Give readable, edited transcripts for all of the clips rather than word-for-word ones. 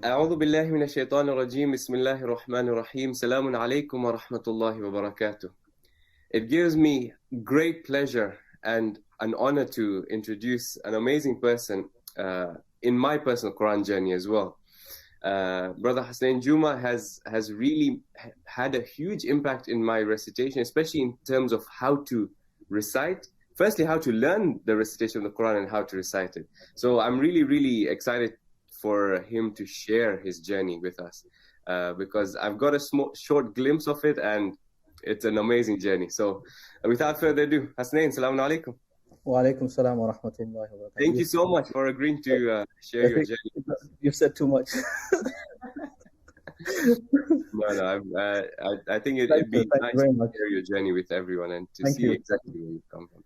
أعوذ بالله من الشيطان الرجيم بسم الله الرحمن الرحيم سلام عليكم ورحمة الله وبركاته. It gives me great pleasure and an honor to introduce an amazing person in my personal Quran journey as well. Brother Hasanain Juma has really had a huge impact in my recitation, especially in terms of how to recite. Firstly, how to learn the recitation of the Quran and how to recite it. So I'm really excited for him to share his journey with us because I've got a short glimpse of it and it's an amazing journey. So without further ado, Hasanain, Assalamu alaikum. Wa alaikum salam wa rahmatullahi wa barakatuh. Thank you so much for agreeing to share your journey. You've said too much. No, I think it'd be nice to share your journey with everyone and to see exactly where you come from.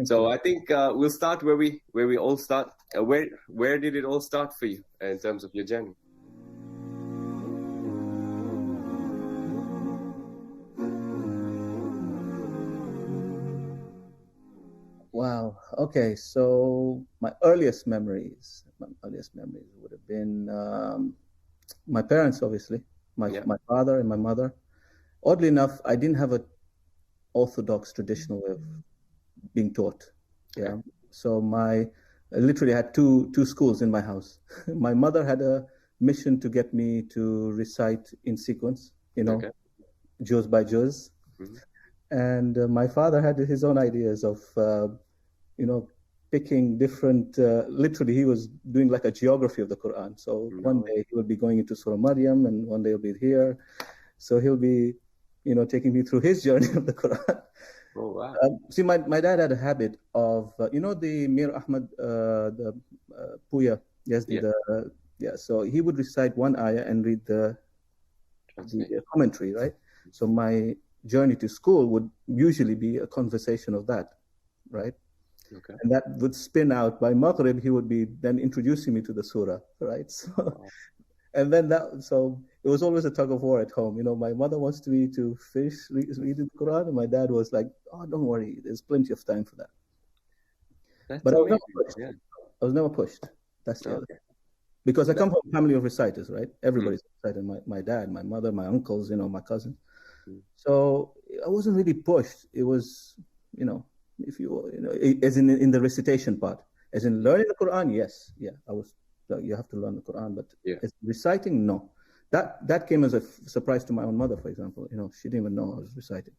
So I think we'll start where we all start. Where did it all start for you in terms of your journey? Wow. Okay. So my earliest memories would have been my parents, obviously, my father and my mother. Oddly enough, I didn't have an orthodox traditional way of being taught. Yeah. So I literally had two schools in my house. My mother had a mission to get me to recite in sequence, juz by juz. Mm-hmm. And my father had his own ideas of, picking different, literally he was doing like a geography of the Quran. So one day he would be going into Surah Maryam and one day he'll be here. So he'll be, taking me through his journey of the Quran. Oh, wow. See, my dad had a habit of, the Mir Ahmad, the Puya, so he would recite one ayah and read the commentary, right? So my journey to school would usually be a conversation of that, right? Okay. And that would spin out. By Maghrib, he would be then introducing me to the surah, right? So, and then so it was always a tug of war at home. My mother wants me to finish reading the Quran, and my dad was like, "Oh, don't worry, there's plenty of time for that." But I was never pushed. That's the other thing. Because I come from a family of reciters, right? Everybody's reciting. My dad, my mother, my uncles, my cousins. So I wasn't really pushed. It was, if you, as in the recitation part, as in learning the Quran, yes, I was. You have to learn the Quran, but as reciting, no. That came as a surprise to my own mother, for example. She didn't even know I was reciting.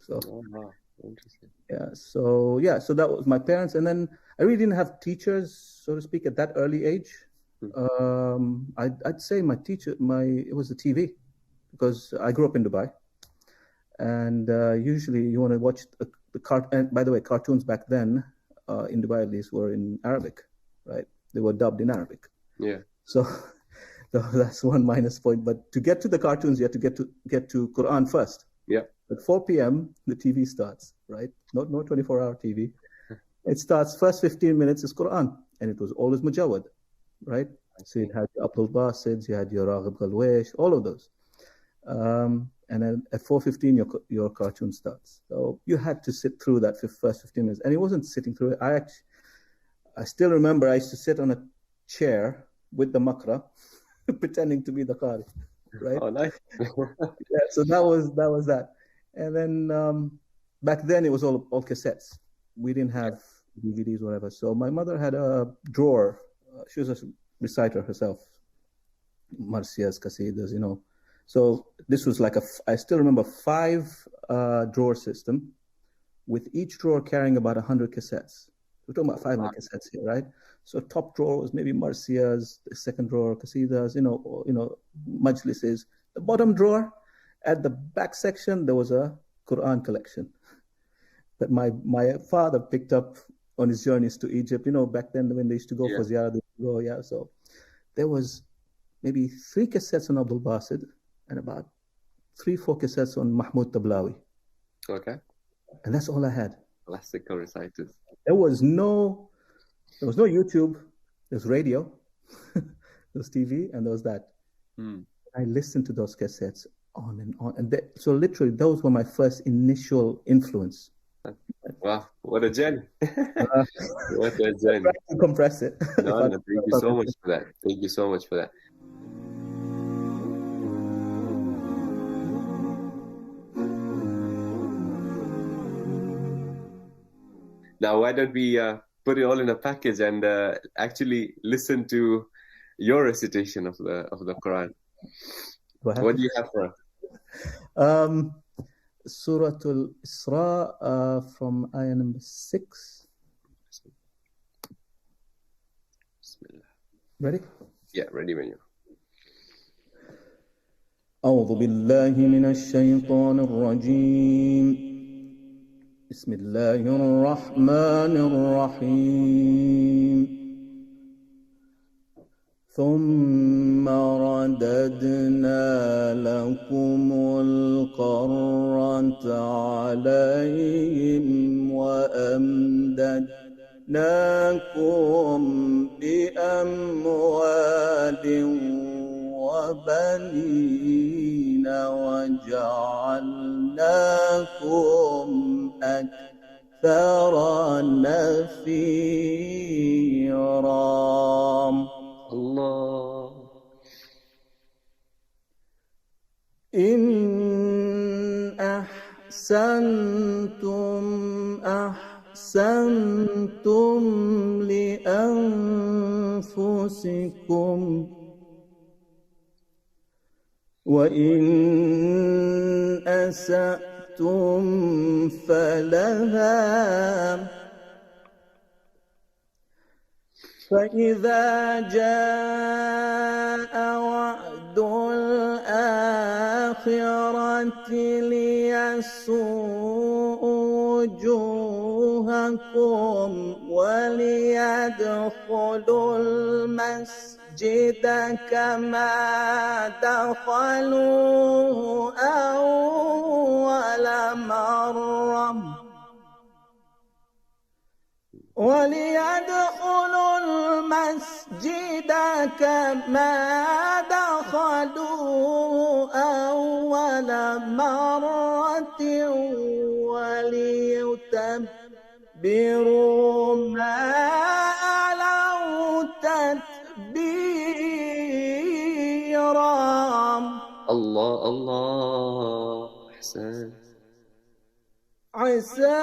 So, wow, interesting. So that was my parents, and then I really didn't have teachers, so to speak, at that early age. I'd say my teacher, it was the TV, because I grew up in Dubai, and usually you want to watch the cartoon. And by the way, cartoons back then, in Dubai at least, were in Arabic, right? They were dubbed in Arabic. Yeah. So that's one minus point. But to get to the cartoons, you have to get to Quran first. Yeah. At 4 p.m., the TV starts, right? No 24-hour TV. It starts, first 15 minutes is Quran, and it was always Mujawwad, right? So you had your Abdul Basids, you had your Raghib Galwesh, all of those. And then at 4:15, your cartoon starts. So you had to sit through that first 15 minutes. And it wasn't sitting through it. I still remember I used to sit on a chair with the makra, pretending to be the qari, right? Oh, nice. So that was that. And then back then it was all cassettes. We didn't have DVDs, whatever. So my mother had a drawer. She was a reciter herself. Marcias, Qasidas, So this was like I still remember 5 drawer system, with each drawer carrying about 100 cassettes. We're talking about 500 cassettes here, right? So top drawer was maybe Marcias, the second drawer Qasidas, Majlises. The bottom drawer, at the back section, there was a Quran collection that my father picked up on his journeys to Egypt. Back then when they used to go for ziyarah, so there was maybe 3 cassettes on Abdul Basid and about 3-4 cassettes on Mahmoud Tablawi. Okay. And that's all I had. Classical reciters. There was no YouTube. There was radio, there was TV, and there was that. I listened to those cassettes on and on, and so literally those were my first initial influence. Wow, what a journey! What a journey! Compress it. No, thank you so much for that. Thank you so much for that. Now, why don't we put it all in a package and actually listen to your recitation of the Quran? What do you have for us? Surah Al-Isra from ayah number 6. Bismillah. Ready? Yeah, ready when you are. أعوذ بالله من الشيطان الرجيم. بسم الله الرحمن الرحيم. ثم رددنا لكم الكرة عليهم وأمددناكم بأموال وبنين وجعلناكم أكثر نفيرا. Allah. إن أحسنتم أحسنتم لأنفسكم وإن أسأتم فلها فإذا جاء وعد الآخرة ليسوءوا وجوهكم وليدخلوا المسجد كما دخلوه أول مرة وليدخلوا المسجد كما دخلوه أول مرة وليتبروا ما علوا تتبيرا. Allah, Allah. أحسن. عسى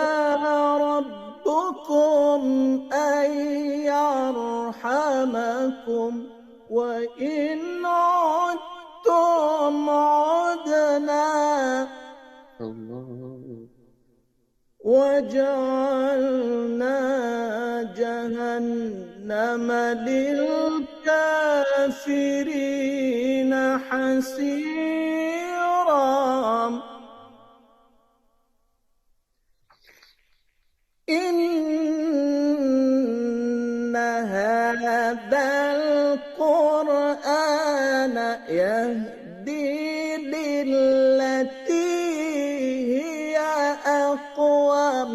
ربكم أن يرحمكم وإن عدتم عدنا Allah. وجعلنا جهنم للكافرين حسيرا. إن هذا القرآن يهدي للتي هي أقوم.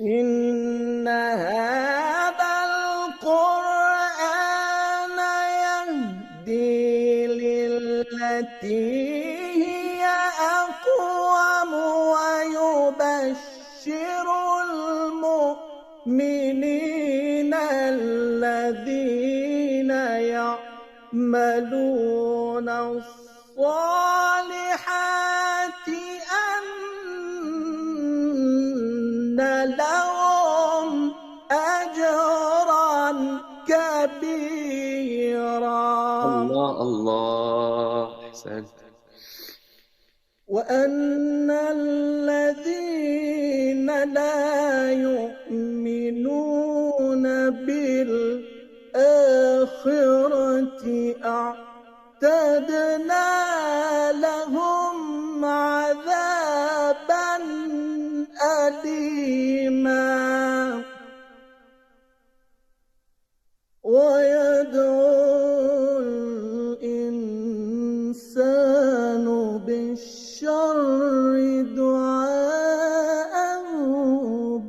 إن هذا القرآن يهدي للتي هي أقوم ويبشر المؤمنين الذين يعملون الصالحات أن لهم أجرا كبيرا. Allah, Allah. أحسن. وأن الذين لا يؤمنون بالآخرة أعتدنا لهم عذابا أليما. ويدعو الإنسان بالشر دعاءه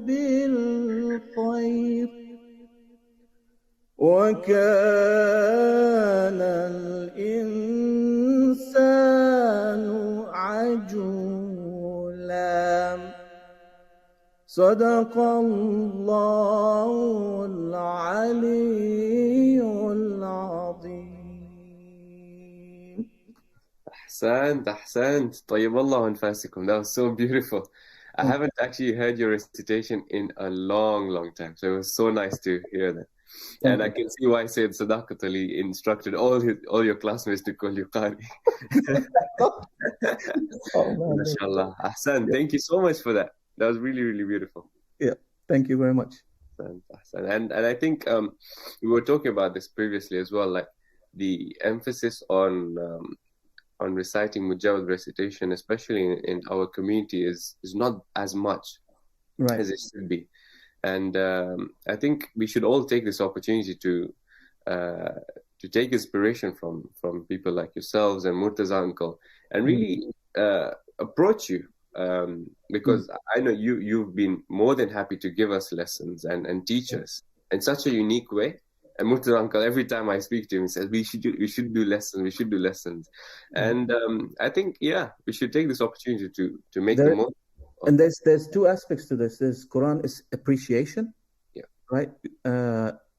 بالخير وكان الإنسان عجولا. صدق الله العلي العظيم. أحسنت. طيب الله أنفاسكم. That was so beautiful. I haven't actually heard your recitation in a long, long time. So it was so nice to hear that. And I can see why Sayyid Sadaqatali instructed all your classmates to call you Qari. Mashallah. Ahsan, thank you so much for that. That was really, really beautiful. Yeah, thank you very much. And I think we were talking about this previously as well, like the emphasis on reciting Mujawwad recitation, especially in our community, is not as much as it should be. And I think we should all take this opportunity to take inspiration from people like yourselves and Murtaza uncle, and really approach you, because I know you've been more than happy to give us lessons and teach us in such a unique way. And Murtaza uncle, every time I speak to him, he says we should do lessons. And I think we should take this opportunity to make the most. And there's two aspects to this. There's Quran is appreciation, right?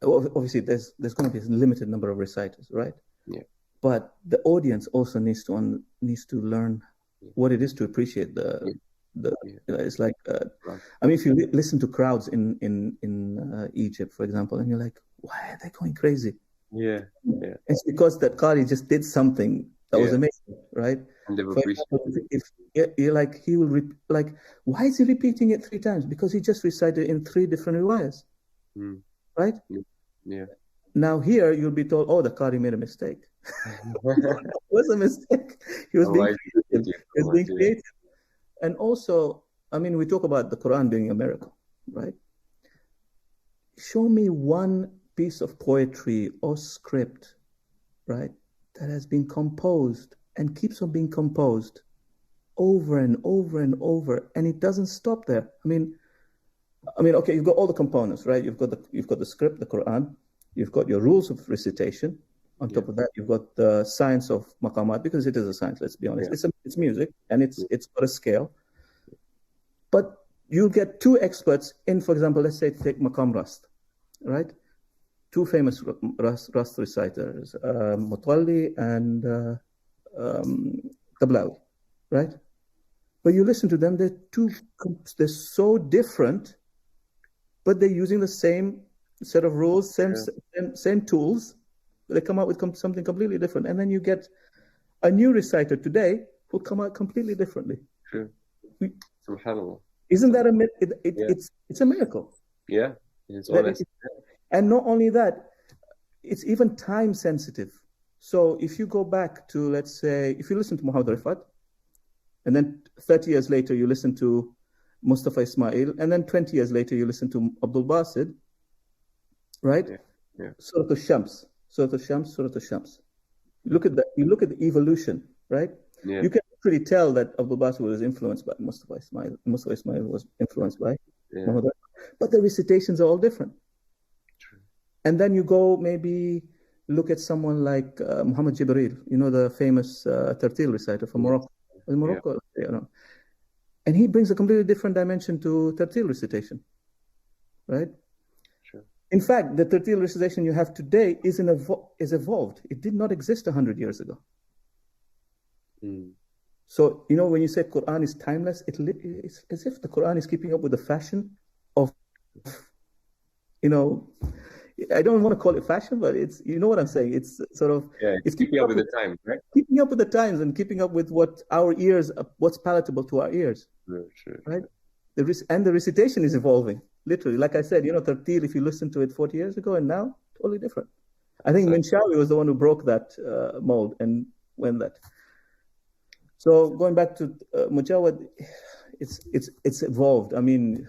Obviously, there's going to be a limited number of reciters, right? Yeah. But the audience also needs to learn what it is to appreciate it's like I mean, if you listen to crowds in Egypt, for example, and you're like, why are they going crazy? Yeah. It's because that Qari just did something that was amazing, right? And they example, if you're like, he will why is he repeating it 3 times? Because he just recited in 3 different riwayas, right? Yeah. Now here you'll be told, oh, the Qari made a mistake. It was a mistake. He was being creative. And also, I mean, we talk about the Quran doing a miracle, right? Show me one piece of poetry or script, right, that has been composed and keeps on being composed over and over and over, and it doesn't stop there. I mean, okay, you've got all the components, right? You've got the script, the Quran. You've got your rules of recitation. On top of that, you've got the science of maqamat, because it is a science. Let's be honest. It's music, and it's got a scale. But you'll get 2 experts in, for example, let's say take maqam rast, right? 2 famous rast reciters, Mutawalli and Tablawi, right? But you listen to them; they're so different, but they're using the same set of rules, same tools. They come out with something completely different, and then you get a new reciter today who come out completely differently. True. Subhanallah. Isn't that it's a miracle? Yeah, it's honest. And not only that, it's even time sensitive. So if you go back to, let's say, if you listen to Muhammad Rifat, and then 30 years later you listen to Mustafa Ismail, and then 20 years later you listen to Abdul Basid, right? Yeah. Surah Al-Shams. You look at the evolution, right? Yeah. You can pretty tell that Abdul Basit was influenced by Mustafa Ismail. Mustafa Ismail was influenced by Muhammad. But the recitations are all different. True. And then you go maybe look at someone like Muhammad Jibril, the famous Tartil reciter from Morocco. And he brings a completely different dimension to Tartil recitation, right? In fact, the Tartil recitation you have today is evolved. It did not exist 100 years ago. So, when you say Quran is timeless, it's as if the Quran is keeping up with the fashion of, I don't want to call it fashion, but it's, what I'm saying? It's sort of... Yeah, it's keeping up with the times, right? Keeping up with the times and keeping up with what's palatable to our ears. Sure. Right? And the recitation is evolving. Literally, like I said, Tartil, if you listen to it 40 years ago and now, totally different. I think Minshawi was the one who broke that mold and went that. So going back to Mujawwad, it's evolved. I mean,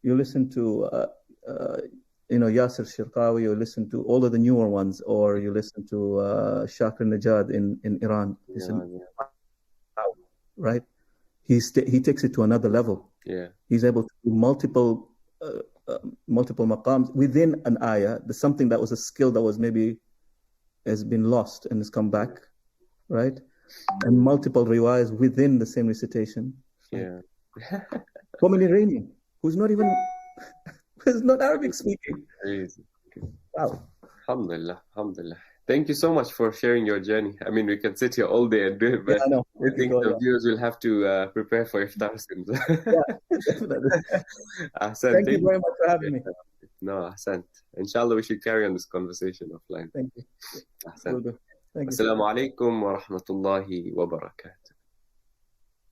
you listen to Yasir Shirqawi, you listen to all of the newer ones, or you listen to Shakir Najad in Iran. Right? He takes it to another level. Yeah, he's able to do multiple maqams within an ayah. There's something that was a skill that was maybe has been lost and has come back, right? And multiple riwayas within the same recitation. Yeah. Khomeini Raini, who's not Arabic speaking. Crazy. Wow. Alhamdulillah. Thank you so much for sharing your journey. I mean, we can sit here all day and do it, but I know. I think the viewers will have to prepare for iftar soon. Yeah, definitely. Ahsan, Thank you very much for having me. No, Ahsan. Inshallah, we should carry on this conversation offline. Thank you. Ahsan. Will do. Thank you. Assalamu alaikum wa rahmatullahi wa barakatuh.